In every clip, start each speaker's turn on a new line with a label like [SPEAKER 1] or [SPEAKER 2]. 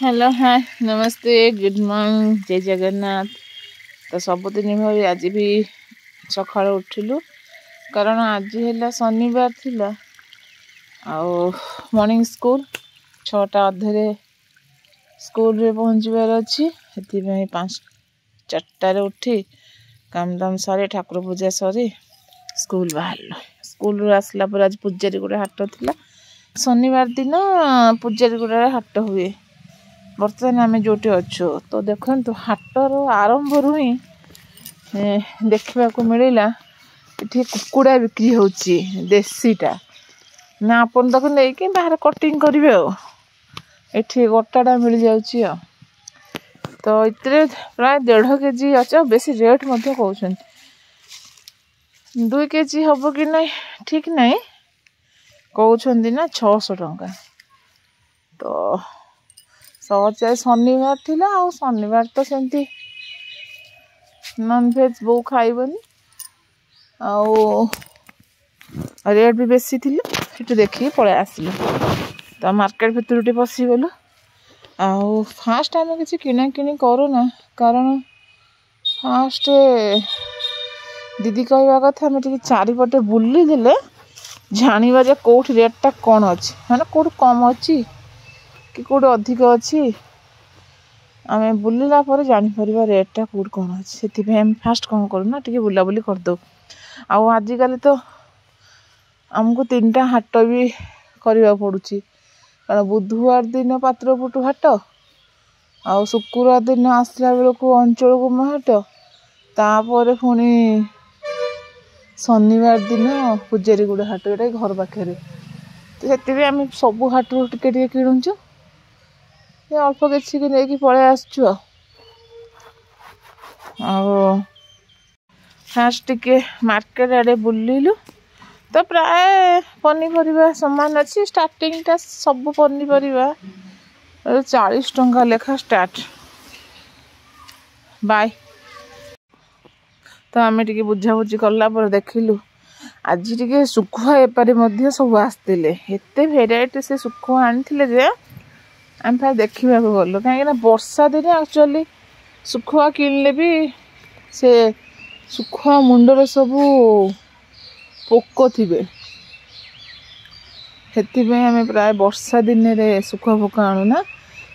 [SPEAKER 1] Hello hi नमस्ते good morning जय जगन्नाथ। तो सबुदिन भाई आज भी सकाळ उठिलु कारण आज है शनिवार थिला आउ मॉर्निंग स्कूल 6टा अधे स्कूल रे पहुँचबार अच्छी से 5-4 उठी काम दाम सारी ठाकुर पूजा सरी स्कूल बाहर स्कूल आसला पर आज पूजारी गुड़ा हाट थिला शनिवार दिन पूजारी गुड़ा हाट हुए। बर्तमान आम जो अच्छु तो देखु हाटर आरंभ रु ही देखा मिलला ये कुकुड़ा बिक्री होची देसीटा ना अपन तक नहीं बाहर कटिंग करेंगे ये गोटाटा मिल जाऊँगी तो इतने प्राय 1.5 केजी अच्छा बेसी रेट कहते 2 केजी हम कि नहीं ठीक नहीं कहते ना 600 टंका तो सहज शनिवार थिला आ शनिवार तो सेमती नॉनवेज बो खाइबनी आउ रेट भी बेसी थी देखिए पलै आसिल तो मार्केट भितर पशिगलु आउ फास्ट आम किसी किना किणी करूना कारण फास्ट दीदी कहवा कथा आम चारिपटे बुली देले जानिबा जे कोठी रेटटा कौन अच्छी माने कोठी कम अच्छी कि कौट अधिक अच्छी आम बुलला जापर रेटा कौट कौन अच्छे से फास्ट कौन करूना टे बुलाबुली करदे आजिकल तो आमको 3टा हाट भी करने पड़ुची कारण बुधवार दिन पात्रपुटु हाट आ शुक्रवार दिन आसला बेलू अंचल गुम हाट तापर पुणी शनिवार दिन पूजारी गुड़ा हाट जोटा घर पाखे तो से आम सब हाट टे किणुचु अल्प किसी नहीं पलै आसचु फास्ट टिके मार्केट आड़े बुलिलु तो प्राय पनीपरिया सामान अच्छी स्टार्टिंग टा सब पनीपरिया 40 टंका लेखा स्टार्ट बाय तो आम टे बुझाबुझी कला देखिलु आज टे सुखुआ बेपारी सब आसते एत भेराइटी से सुखुआ आनी आम फिर देखा गलु कहीं वर्षा दिन एक्चुअली सुखुआ किनले भी से सुखुआ मुंडर सबू पोक थे से प्राय वर्षा दिन में सुखुआ फोक आणुना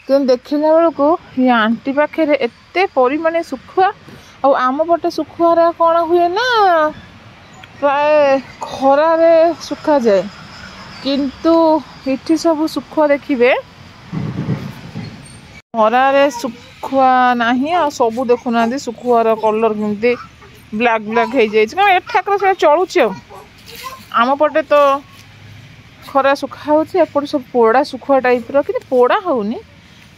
[SPEAKER 1] कि देखला बेलू ये आंटी पाखे एत परिमाण सुखुआ आम पटे सुखुआ कौन हुए ना प्राय खरारे सुखा जाए किंतु इठी सब सुखुआ देखिए खरारे सुखुआ नहीं आ सब देखुना सुखुआर कलर केमती ब्लैक ब्लैक हो जाए एठाकर से चलुची आम पटे तो खरा सुखा होपटे सब पोड़ा सुखुआ टाइप कि पोड़ा होनी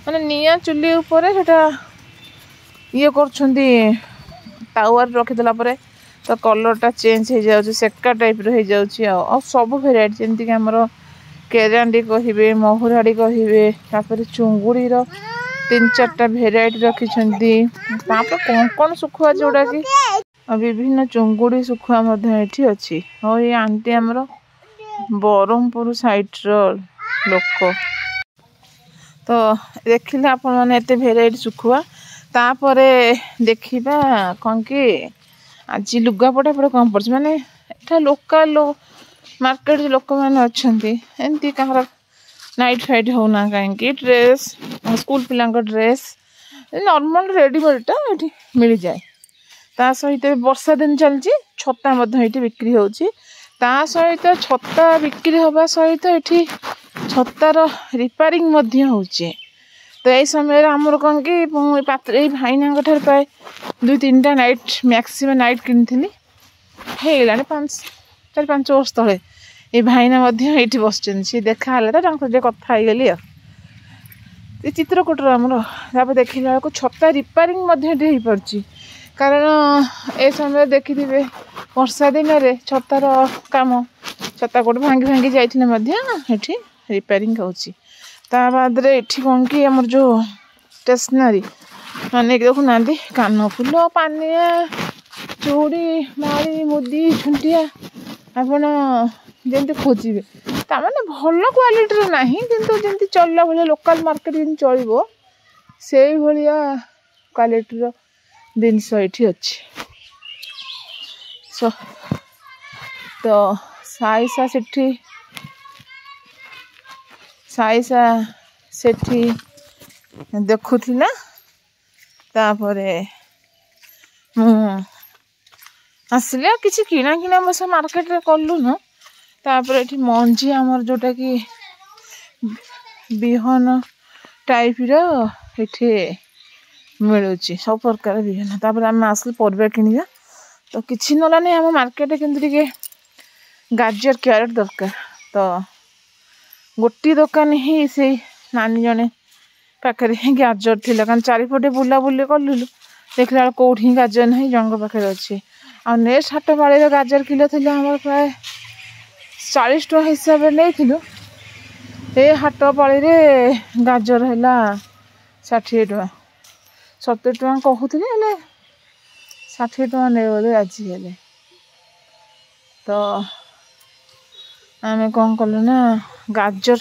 [SPEAKER 1] माने निया चुली उपरे ये कर रखीदेला तो कलरटा चेंज हो जाए सेका टाइप हो जाए सब भेराइटी जमीक आमर केरांडी कहे महुराड़ी कहे चुंगुड़ी 3-4टा भेराइटी रखिछंती कौन कौन सुखुआ जोड़ा कि विभिन्न चुंगुड़ी सुखुआ ये अच्छी और ये आंटी आमर बरहमपुर साइड लोक तो देखिले आपण मैंने एत भेराइटी सुखुआ तापर देखा कौन कि आज लुगापटा पड़े कम पड़े माने एटा लोकल मार्केट लोक मैंने अच्छा एमती कह नाइट फाइट होना कहीं ड्रेस स्कूल पिला ड्रेस नॉर्मल रेडीमेडटा ये मिल जाए ता सहित वर्षा दिन चलती छता ये बिक्री होची ता सहित छता बिक्री होगा सहित ये छतार रिपेयरिंग होची तो यही समय आमर कौन कि पात्र भाईना प्राय 2-3टा नाइट मैक्सिमम नाइट किनी है 4-5 वर्ष तले ये भाईना ये बस सी देखा तो कथा गली ये चित्रकूटर आमर देखला बेलू छता रिपेयरिंग हो पार्ची कारण ए समय देखिथे वर्षा दिन में छतार काम छता कोट भांगी भांगी जाइए रिपेयरिंग होची बाद ये कौन कि आमर जो स्टेशनरी माने देखुना कान फुल पानिया चूड़ी माड़ी मुदी झुंटिया आपण जमी खोजे तामाने भल क्वालिटी नहीं किंतु जमी चलला भाई लोकल मार्केट जमी चलो से भाया क्वालिटी जिनस ये अच्छी सो तो साईसा सेठी देखुला तापरे आसिले किसी किना किना बस मार्केट रे कलु न तापर एठी मंजी हमर जोटा कि बिहन टाइप रो एठी मिलुची सब प्रकार बिहन तापर हम आसले परबा किनिया तो किछि नला नै हम मार्केट केंद्र के गाजर कैरेट दरकार तो गोटी दुकान ही से नानी जने पाखे गाजर थिला कारण चारिपटे बुला बुली कलु देखला कौटी गाजर ना जंग पाखे अच्छे आ नेक्स्ट हाट पाड़ी गाजर किलो थी आम प्राय 40 टका हिसाब से नहीं ए हाट पाड़ी गाजर है 60 टका 70 टका कहते 60 टका नहीं बोले राजी हेले तो आम कौन कलु ना गाजर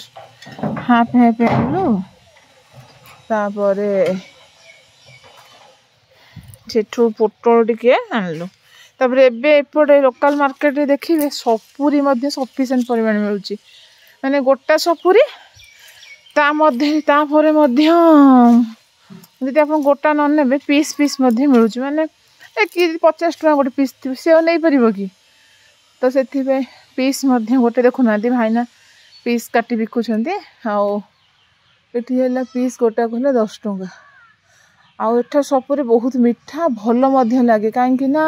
[SPEAKER 1] हाफ हाफ आनलु तापरे सेठू पोटल टिके आनलु तापरे एबे एपटे लोकल मार्केट रे देखिबे सपुरी मध्ये सफिशिएंट परिमाण मिलुची माने गोटा सपुरी ता मध्ये तापरे मध्ये यदि आप गोटा न नेबे पीस पीस मध्ये मिलुची माने 50 टका गोटे पीस थी से नहीं परिबो कि तो सेथि पे पीस मध्ये गोटे देखुना भाईना पीस काटी बिकुछंती आउ एठी हैला पीस गोटा कहले 10 टका आउ एठा सपुरी बहुत मीठा भल मध्ये लागे काहे ना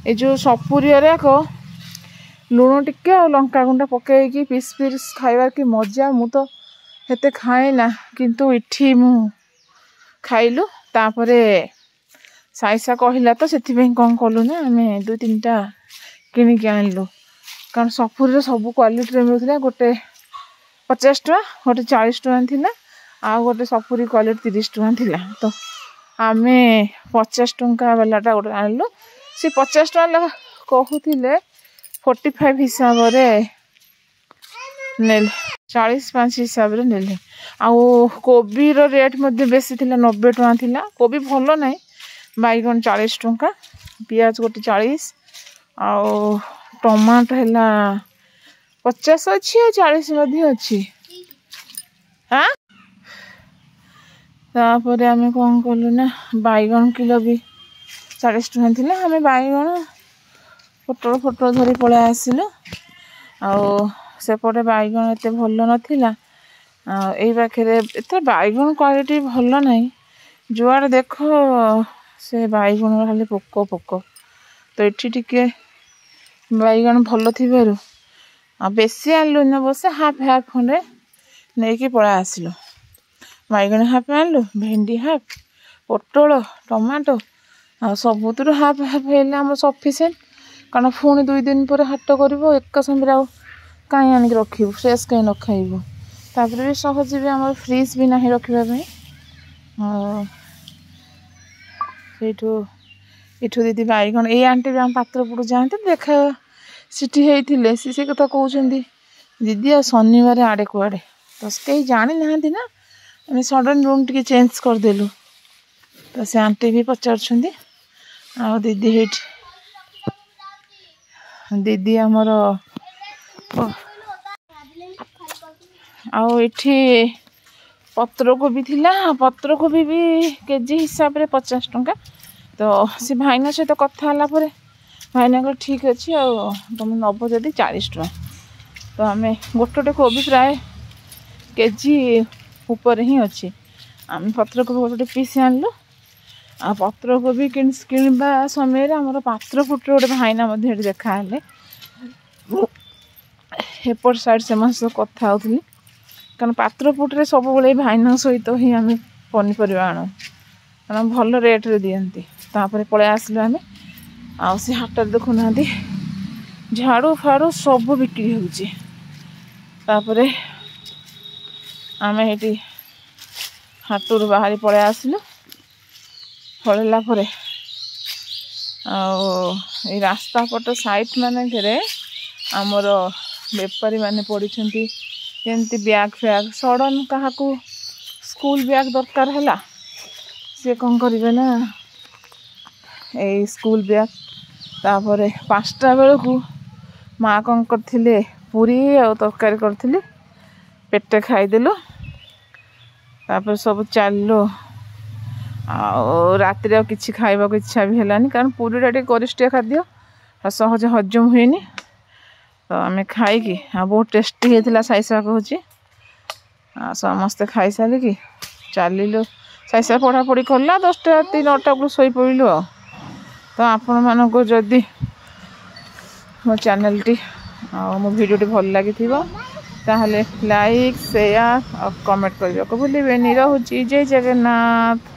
[SPEAKER 1] ए जो सपुरी को लुण टिके और लंका गुंडा पकईकी पीस पीस खाइबार की मजा मु तो हेते खाए ना किंतु इठी मु खाइलु तापरे साईसा कहला तो सेथि पे कोन कलु ना हमें 2-3टा किनि के आनलु कारण सपुरी सब क्वालिटी मिलुला गोटे 50 टका गोटे 40 टका थिला आ गोटे सपुरी क्वालिटी 30 टका थिला तो आमे 50 टका वालाटा गोटे आनलु से 50 टका लगा कहूतिले 45 हिसाब रे नेल 40-5 हिसाब रे नेले आउ कोबी रो रेट मध्ये बेसी थिला 90 टका थिला कोबी भलो नाही बैगन 40 टका पियाज गोटे 40 आउ टमाटो हैला 50 अच्छी 40 मध्ये अच्छी हाँ तापर आम कौन कलु ना बैगन किलो भी 40 टका थिला आम बैगन फोटो फोटो धरी पळे आसिलु आउ सेपटे बैगन एते भल नथिला ए पाखे एते बैगन क्वालिटी भल नाही जुआड़ देख से बैगन खाली पोक पोक तो एठी टिके बैगन भल थिबारु आ बेसी आनलु न बसे हाफ हाफ खंडे नेकी पळा आसिलु बैगन हाफ आनलु भेंडी हाफ पोटल टमाटो आ सबुतु हाफ हाफ हेले हम सफिशिएंट कारण पुणी 2 दिन पर हाट करबो एक समय आ काई आनि रखिबो फ्रेश काई न खाइबो तापर भी सहज भी हमर फ्रीज भी नाही रखिबा पे सेठो इठो दीदी बैगन ए आंटी भी हम पात्रपुर जानते देखा सिटी होइथिले से कथा कहउछंदी दीदी आ शनिवार आड़े कुआड़े तो कहीं जानी ना ना आम सडन रूम टी चेंज करदेलु तो से आंटी भी पचार आ दीदी हेट दीदी आमर आठी पत्र कोबी थिला पत्र कोबी भी केजी हिसाब रे 50 टका तो से भाईना सहित कथा होला परे भाईना को ठीक अच्छे तुम नब जदि 40 टका तो आम गोटे कोबी प्राय केजी ऊपर ही अच्छे आम पत्र कोबी गोटे पीस आनलु आ पत्र कोबी किणवा समय आमर पात्र फुट गोटे भाईना देखा एपट साइड से कथा होती कारण पात्र फुट्रे सब बड़े भाईना सहित ही आम पनीपरिया आणु कारण भल रेट रे दियंती तापर पळे आसलु आम आ से हाट देखुना झाड़ू फाड़ू सब बिक्री होची तापर आम ये हाटू बाहरी पळे आसलु पळेला परे आ रास्ता पट साइड माने आमर बेपारी मैंने पड़ी जमती ब्याग फ्याग सडन क्या स्कूल बैग दरकार है सी कौन करेंगे ना स्कूल बैग तापर 5टा बेलू माँ कौन करथिले पूरी और तरकारी करथिले पेटे खाईदेलु तापर सब चलो रातिर किसी खाइबा को इच्छा भी है कारण पूरीटा टे गरिष्ठ खाद्य सहज हजम हुए तो आम खाई बहुत टेस्टी होता साइसा कहूँ समस्ते खाई सारे चलू साइसा पढ़ापढ़ी कला 10टा 9टा को शोई पड़ू तो आपण मानक जदि मो चैनल टी मो भिडियो भल लगी ताहले लाइक शेयर और कमेंट करने को भूलें। रोची जय जगन्नाथ।